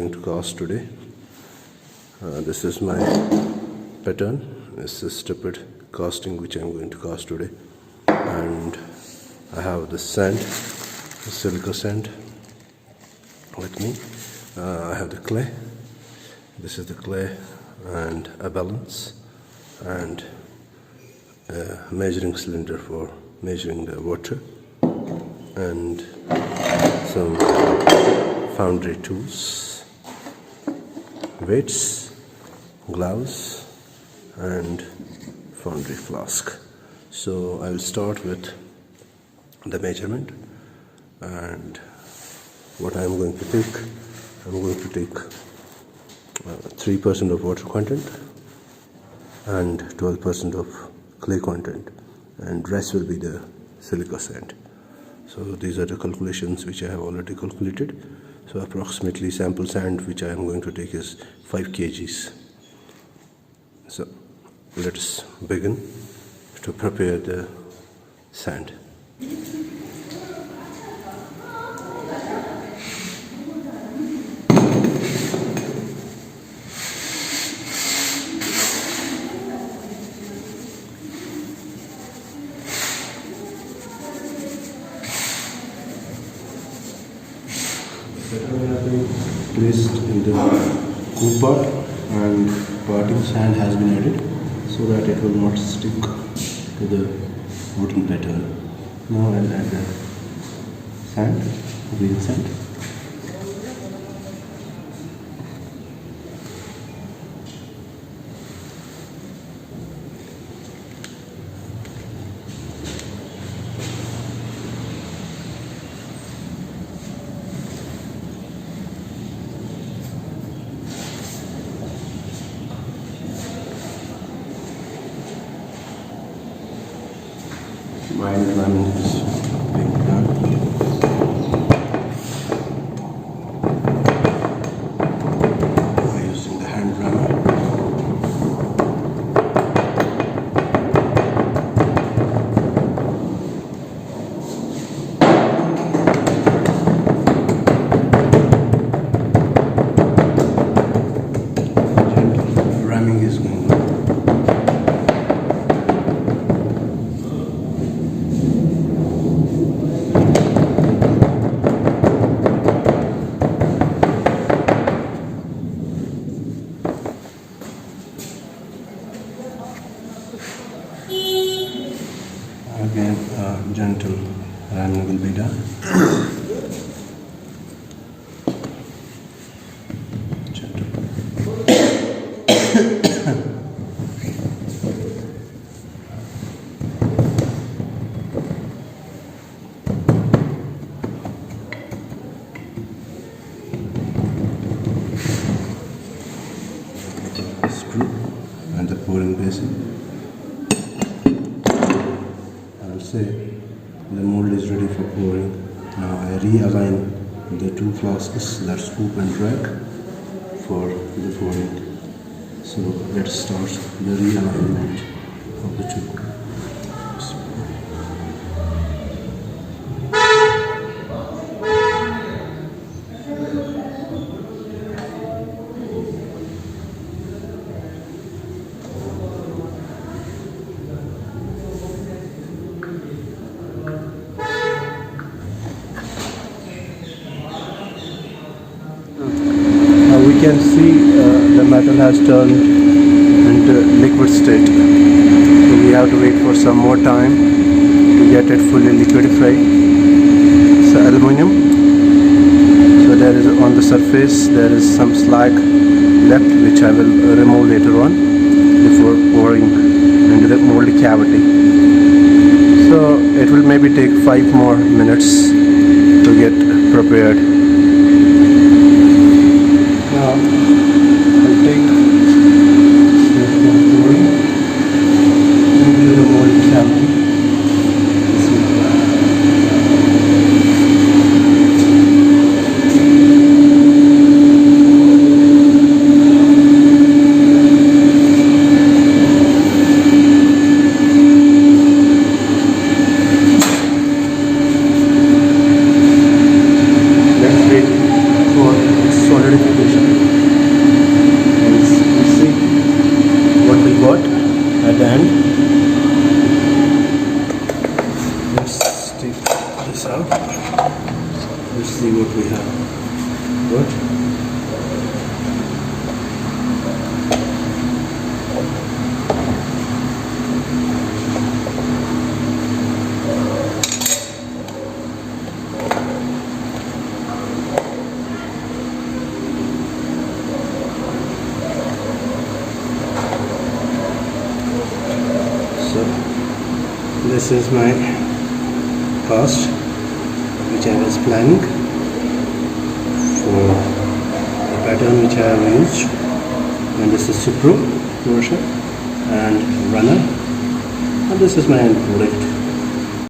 going to cast today. This is my pattern. This is stupid casting which I'm going to cast today, and I have the sand, the silica sand with me. I have the clay. This is the clay and a balance and a measuring cylinder for measuring the water, and some foundry tools, weights, gloves and foundry flask. So I will start with the measurement, and what I am going to take, I'm going to take 3% of water content and 12% of clay content, and rest will be the silica sand. So these are the calculations which I have already calculated. So approximately sample sand which I am going to take is 5 kgs. So let's begin to prepare the sand. Placed in the cool pot, and parting sand has been added so that it will not stick to the wooden pattern. Now I'll add the sand, green sand. Mine ramming is being done. By using the hand rammer. Gentle ramming is going on. Again, gentle ramming will be done. Gentle. Screw and the pouring basin. The mold is ready for pouring. Now I realign the two flasks, that scoop and drag, for the pouring. So let's start the realignment of the two. We can see the metal has turned into liquid state, so we have to wait for some more time to get it fully liquefied. So aluminium, so there is on the surface there is some slag left which I will remove later on before pouring into the mold cavity. So it will maybe take 5 more minutes to get prepared. Now I'll take the pouring into the mold cavity. Let's This is my cast which I was planning for the pattern which I have used, and this is Supro version and runner, and this is my end product.